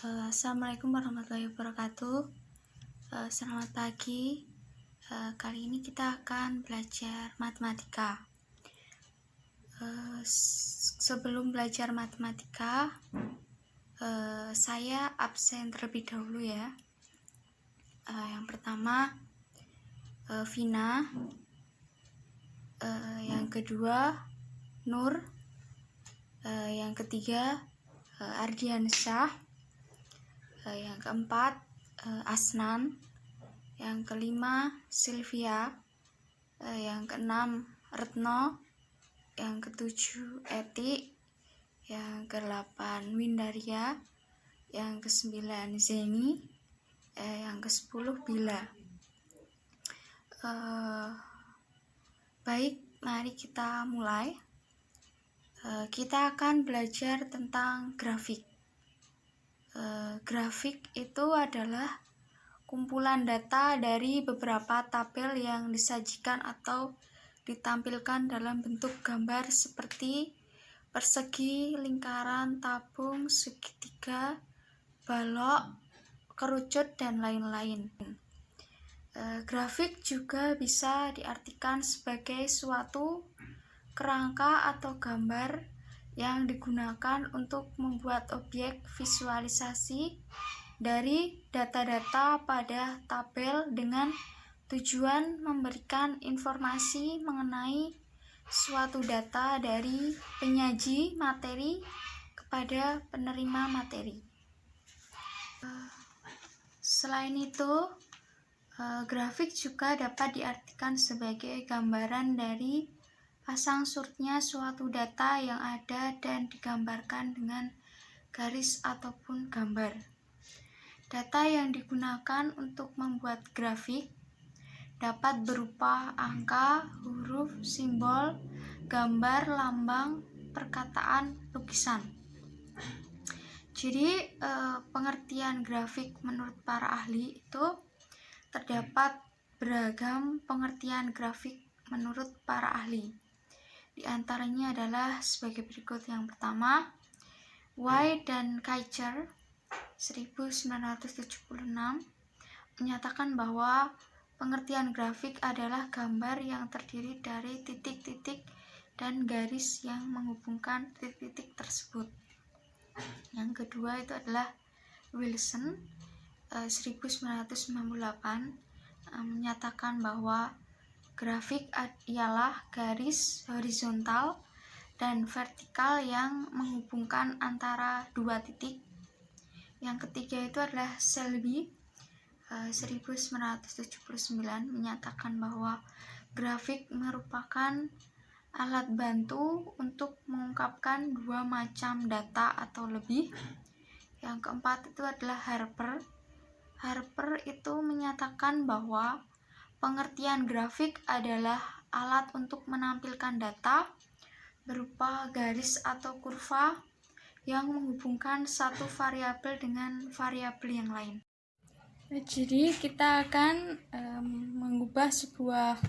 Assalamualaikum warahmatullahi wabarakatuh. Selamat pagi. Kali ini kita akan belajar matematika. Sebelum belajar matematika, saya absen terlebih dahulu ya. Yang pertama Vina, yang kedua Nur, yang ketiga Ardiansyah, yang keempat Asnan, yang kelima Sylvia, yang keenam Retno, yang ketujuh Eti, yang kedelapan Windaria, yang kesembilan Zeni, yang kesepuluh Bila. Baik, mari kita mulai. Kita akan belajar tentang grafik. Grafik itu adalah kumpulan data dari beberapa tabel yang disajikan atau ditampilkan dalam bentuk gambar seperti persegi, lingkaran, tabung, segitiga, balok, kerucut, dan lain-lain. Grafik juga bisa diartikan sebagai suatu kerangka atau gambar yang digunakan untuk membuat objek visualisasi dari data-data pada tabel dengan tujuan memberikan informasi mengenai suatu data dari penyaji materi kepada penerima materi. Selain itu, grafik juga dapat diartikan sebagai gambaran dari pasang surutnya suatu data yang ada dan digambarkan dengan garis ataupun gambar. Data yang digunakan untuk membuat grafik dapat berupa angka, huruf, simbol, gambar, lambang, perkataan, lukisan. Jadi, pengertian grafik menurut para ahli itu terdapat beragam pengertian grafik menurut para ahli. Di antaranya adalah sebagai berikut. Yang pertama, White dan Kaiser 1976 menyatakan bahwa pengertian grafik adalah gambar yang terdiri dari titik-titik dan garis yang menghubungkan titik-titik tersebut. Yang kedua itu adalah Wilson 1998 menyatakan bahwa grafik ialah garis horizontal dan vertikal yang menghubungkan antara dua titik. Yang ketiga itu adalah Selby 1979 menyatakan bahwa grafik merupakan alat bantu untuk mengungkapkan dua macam data atau lebih. Yang keempat itu adalah Harper. Harper itu menyatakan bahwa pengertian grafik adalah alat untuk menampilkan data berupa garis atau kurva yang menghubungkan satu variabel dengan variabel yang lain. Jadi kita akan mengubah sebuah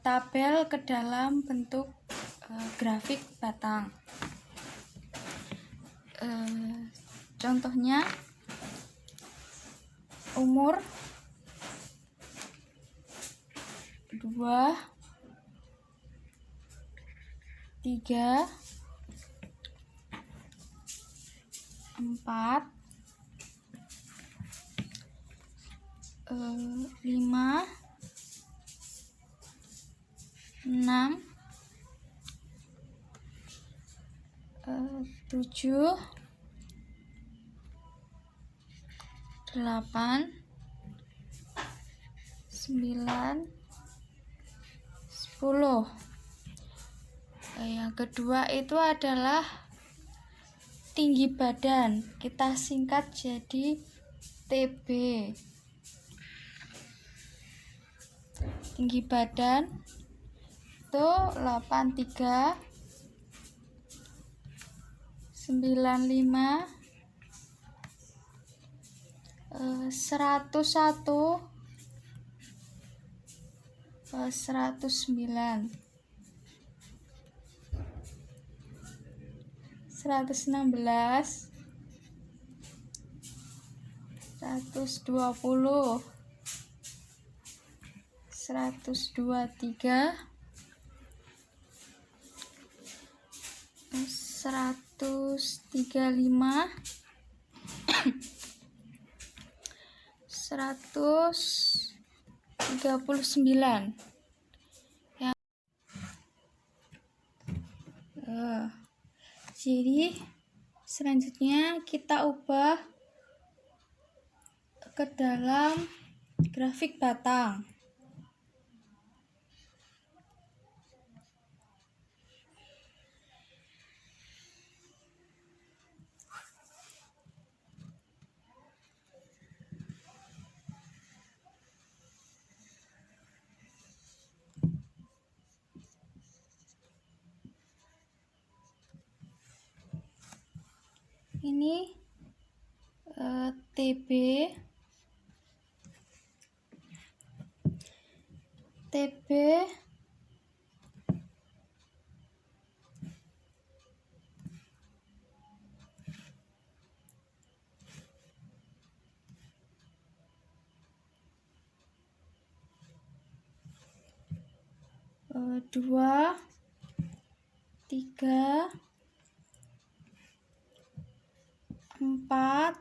tabel ke dalam bentuk grafik batang. Contohnya umur 2, 3, 4, 5, 6, 7, 8, 9, 10. Yang kedua itu adalah tinggi badan, kita singkat jadi TB. Tinggi badan itu 83, 95, 101, 109, 116, 120, 123, 135, 139. Jadi selanjutnya kita ubah ke dalam grafik batang. Ini TB, TB, dua, tiga, 4,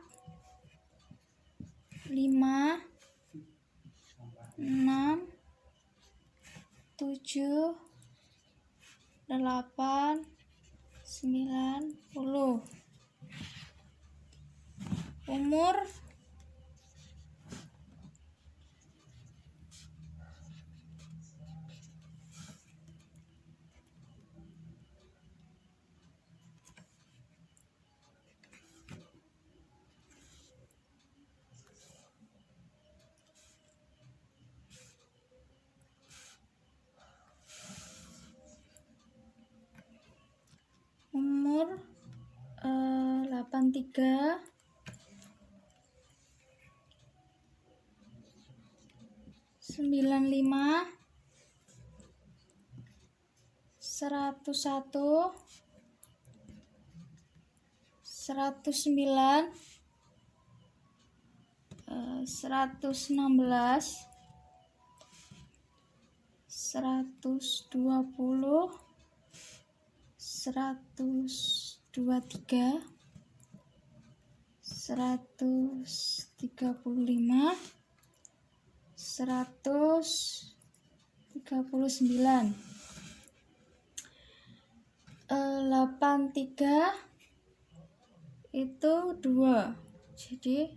5, 6, 7, 8, 90. Umur umur 83, 95, 101, 109, 116, 120, 123, 135, 139. 83 itu 2. Jadi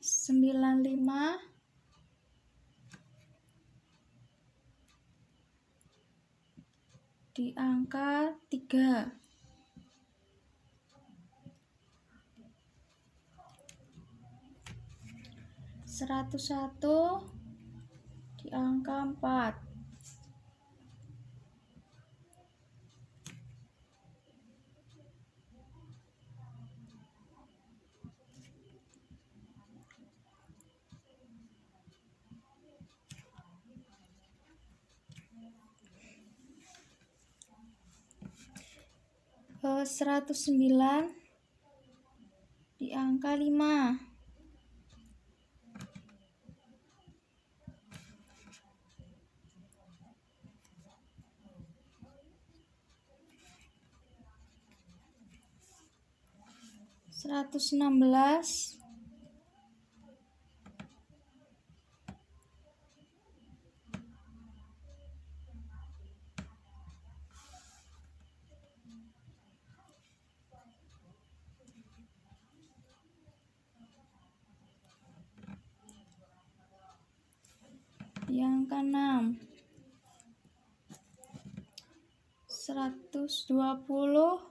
95, 3. 101 4. 109 di angka 5. 116 di angka 6. 120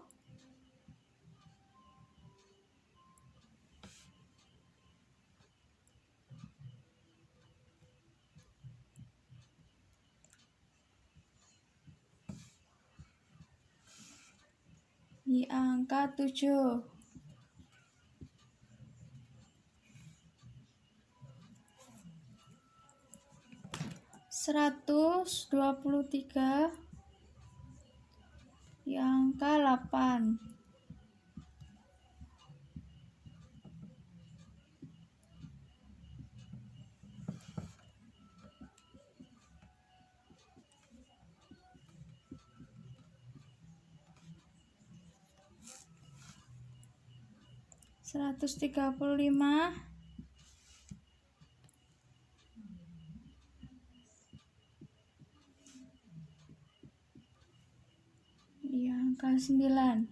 di angka 7. 1 123 di angka 8. 135 di angka 9.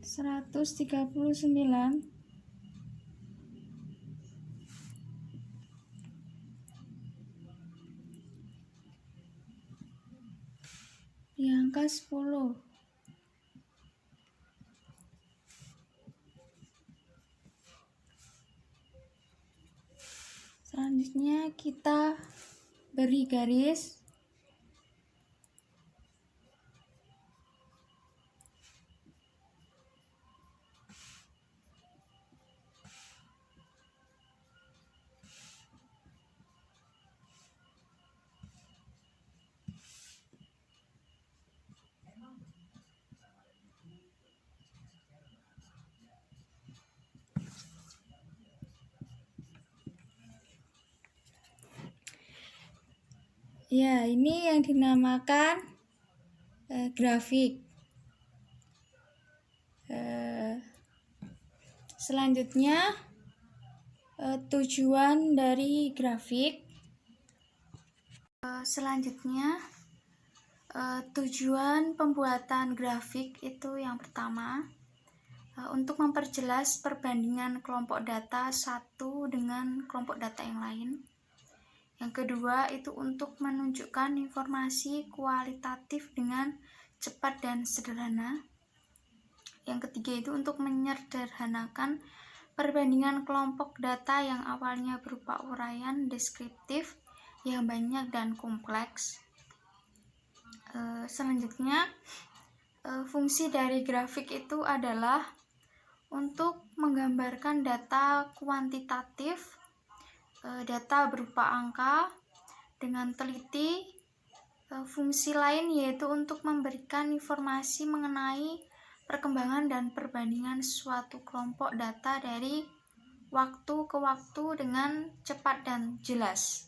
139 di angka 10. Selanjutnya kita beri garis. Ya, ini yang dinamakan grafik. Selanjutnya tujuan dari grafik. Tujuan pembuatan grafik itu yang pertama untuk memperjelas perbandingan kelompok data satu dengan kelompok data yang lain. Yang kedua itu untuk menunjukkan informasi kualitatif dengan cepat dan sederhana. Yang ketiga itu untuk menyederhanakan perbandingan kelompok data yang awalnya berupa uraian deskriptif yang banyak dan kompleks. Selanjutnya, fungsi dari grafik itu adalah untuk menggambarkan data kuantitatif, data berupa angka dengan teliti. Fungsi lain yaitu untuk memberikan informasi mengenai perkembangan dan perbandingan suatu kelompok data dari waktu ke waktu dengan cepat dan jelas.